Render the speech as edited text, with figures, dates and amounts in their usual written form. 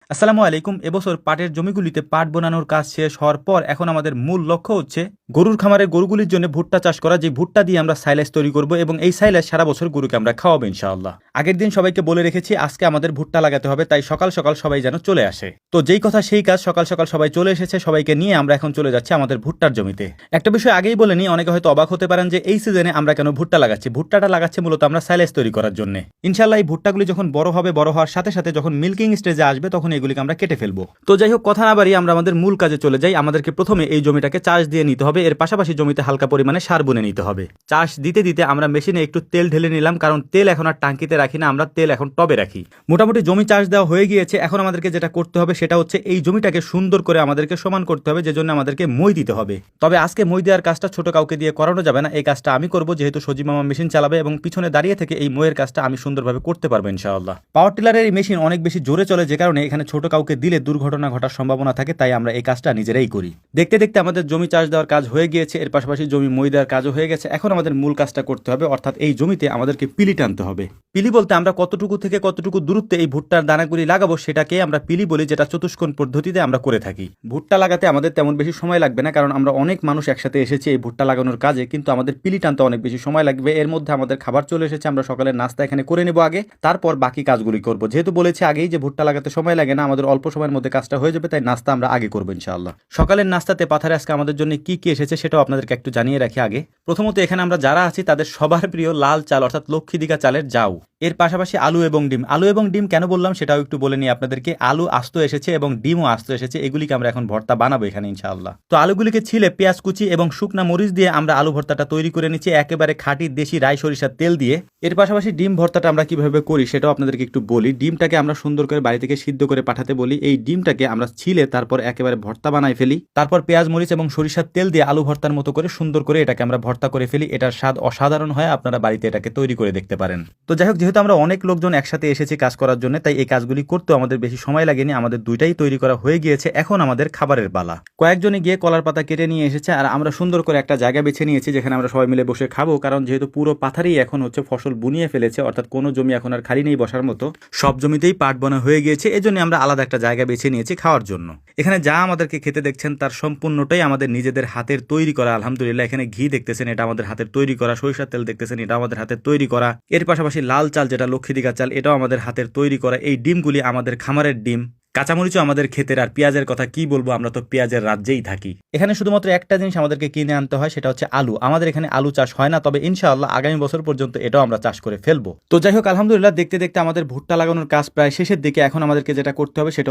আসসালামু আলাইকুম। এবছর পাটের জমিগুলিতে পাট বোনানোর কাজ শেষ হওয়ার পর এখন আমাদের মূল লক্ষ্য হচ্ছে গরুর খামারের গরুগুলির জন্য ভুট্টা চাষ করা, যে ভুট্টা দিয়ে আমরা সাইলেজ তৈরি করব এবং এই সাইলেজ সারা বছর গরুকে আমরা খাওয়াবো ইনশাআল্লাহ। আগের দিন সবাইকে বলে রেখেছি আজকে আমাদের ভুট্টা লাগাতে হবে, তাই সকাল সকাল সবাই যেন চলে আসে। তো যেই কথা সেই কাজ, সকাল সকাল সবাই চলে এসেছে। সবাইকে নিয়ে আমরা এখন চলে যাচ্ছি আমাদের ভুট্টার জমিতে। একটা বিষয় আগেই বলে নিই, অনেকে হয়তো অবাক হতে পারেন যে এই সিজনে আমরা কেন ভুট্টা লাগাচ্ছি। ভুট্টাটা লাগাচ্ছি মূলত আমরা সাইলেজ তৈরি করার জন্য। ইনশাআল্লাহ এই ভুট্টাগুলি যখন বড় হবে, বড় হওয়ার সাথে সাথে যখন মিল্কিং স্টেজে আসবে তখন এগুলিকে আমরা কেটে ফেলবো। তো যাই হোক, কথা না বাড়িয়ে আমরা আমাদের মূল কাজে চলে যাই। আমাদেরকে প্রথমে এই জমিটাকে চাষ দিয়ে নিতে হবে, এর পাশাপাশি জমিতে হালকা পরিমাণে সার বুনে নিতে হবে। চাষ দিতে দিতে আমরা মেশিনে একটু তেল ঢেলে নিলাম, কারণ তেল এখন আর টাঙ্কিতে রাখি না, আমরা তেল এখন টবে রাখি। মোটামুটি জমি চাষ দেওয়া হয়ে গিয়েছে। এখন আমাদেরকে যেটা করতে হবে সেটা হচ্ছে এই জমিটাকে সুন্দর করে আমাদেরকে সমান করতে হবে, যে জন্য আমাদেরকে মই দিতে হবে। তবে আজকে মই দেওয়ার কাজটা ছোট কাউকে দিয়ে করানো যাবে না, এই কাজটা আমি করব, যেহেতু সজীব মামা মেশিন চালাবে এবং পিছনে দাঁড়িয়ে থেকে এই মইয়ের কাজটা আমি সুন্দরভাবে করতে পারবো ইনশাআল্লাহ। পাওয়ার টিলারের এই মেশিন অনেক বেশি জোরে চলে, যে কারণে এখানে ছোট কাউকে দিলে দুর্ঘটনা ঘটার সম্ভাবনা থাকে, তাই আমরা এই কাজটা নিজেরাই করি। দেখতে দেখতে আমাদের জমি চাষ দেওয়ার কাজ হয়ে গিয়েছে, এর পাশাপাশি জমি মই দেওয়ার কাজও হয়ে গেছে। এখন আমাদের মূল কাজটা করতে হবে, অর্থাৎ এই জমিতে আমাদেরকে পিলি টানতে হবে। পিলি বলতে আমরা কতটুকু থেকে কতটুকু দূরত্বে এই ভুট্টার দানাগুলি লাগাবো সেটাকে আমরা পিলি বলি, যেটা চতুষ্কোণ পদ্ধতিতে আমরা করে থাকি। ভুট্টা লাগাতে আমাদের তেমন বেশি সময় লাগবে না, কারণ আমরা অনেক মানুষ একসাথে এসেছি এই ভুট্টা লাগানোর কাজে, কিন্তু আমাদের পিলি টানতে অনেক বেশি সময় লাগবে। এর মধ্যে আমাদের খাবার চলে এসেছে, আমরা সকালের নাস্তা এখানে করে নেব আগে, তারপর বাকি কাজগুলি করব। যেহেতু বলেছি আগেই যে ভুট্টা লাগাতে সময় লাগে না, আমাদের অল্প সময়ের মধ্যে কাজটা হয়ে যাবে, তাই নাস্তা আমরা আগে করবো ইনশাআল্লাহ। সকালের নাস্তাতে পাথারে আজকে আমাদের জন্য কি কি এসেছে সেটাও আপনাদেরকে একটু জানিয়ে রাখি আগে। প্রথমত এখানে আমরা যারা আছি তাদের সবার প্রিয় লাল চাল, অর্থাৎ লক্ষ্মীদিঘা চালের জাউ। এর পাশাপাশি আলু এবং ডিম। আলু এবং ডিম কেন বললাম সেটাও একটু বলে নিই আপনাদেরকে। আলু আস্ত এসেছে এবং ডিমও আস্ত এসেছে, এগুলিকে আমরা এখন ভর্তা বানাবো এখানে ইনশাআল্লাহ। তো আলুগুলিকে ছিলে পেঁয়াজ কুচি এবং শুকনা মরিচ দিয়ে আমরা আলু ভর্তাটা তৈরি করে নিচ্ছি, একেবারে খাঁটি দেশি রাই সরিষার তেল দিয়ে। এর পাশাপাশি ডিম ভর্তাটা আমরা কিভাবে করি সেটাও আপনাদেরকে একটু বলি। ডিমটাকে আমরা সুন্দর করে বাড়ি থেকে সিদ্ধ করে পাঠাতে বলি। এই ডিমটাকে আমরা ছিলে তারপর একেবারে ভর্তা বানাই ফেলি, তারপর পেঁয়াজ মরিচ এবং সরিষার তেল দিয়ে আলু ভর্তার মতো করে সুন্দর করে এটাকে আমরা ভর্তা করে ফেলি। এটার স্বাদ অসাধারণ হয়, আপনারা বাড়িতে এটাকে তৈরি করে দেখতে পারেন। তো যাই হোক, যেহেতু আমরা অনেক লোকজন একসাথে এসেছি কাজ করার জন্য, তাই এই কাজগুলি করতেও আমাদের বেশি সময় লাগেনি। আমাদের দুইটাই তৈরি করা হয়ে গিয়েছে, এখন আমাদের খাবারের পালা। কয়েকজনে গিয়ে কলার পাতা কেটে নিয়ে এসেছে, আর আমরা সুন্দর করে একটা জায়গা বেছে নিয়েছি যেখানে আমরা সবাই মিলে বসে খাবো, কারণ যেহেতু পুরো পাথারেই এখন হচ্ছে ফসল বুনিয়ে ফেলেছে, অর্থাৎ কোনো জমি এখন আর খালি নেই বসার মতো, সব জমিতেই পাট বোনা হয়ে গিয়েছে। এজন্য আমরা আলাদা একটা জায়গা বেছে নিয়েছি খাওয়ার জন্য। এখানে যা আমাদেরকে খেতে দেখছেন তার সম্পূর্ণটাই আমাদের নিজেদের হাতের তৈরি করা আলহামদুলিল্লাহ। এখানে ঘি দেখতেছেন, এটা আমাদের হাতের তৈরি করা। সরিষার তেল দেখতেছেন, এটা আমাদের হাতের তৈরি করা। এর পাশাপাশি লাল চাল, যেটা লক্ষ্মীদিঘা চাল, এটাও আমাদের হাতের তৈরি করা। এই ডিমগুলি আমাদের খামারের ডিম। কাঁচামরিচও আমাদের ক্ষেতের। আর পেঁয়াজের কথা কি বলবো, আমরা তো পেঁয়াজের রাজ্যেই থাকি। এখানে শুধুমাত্র একটা জিনিস আমাদেরকে কিনে আনতে হয়, সেটা হচ্ছে আলু। আমাদের এখানে আলু চাষ হয় না, তবে ইনশাআল্লাহ আগামী বছর পর্যন্ত এটাও আমরা চাষ করে ফেলবো। তো যাই হোক, আলহামদুলিল্লাহ দেখতে দেখতে আমাদের ভুট্টা লাগানোর কাজ প্রায় শেষের দিকে। এখন আমাদেরকে যেটা করতে হবে সেটা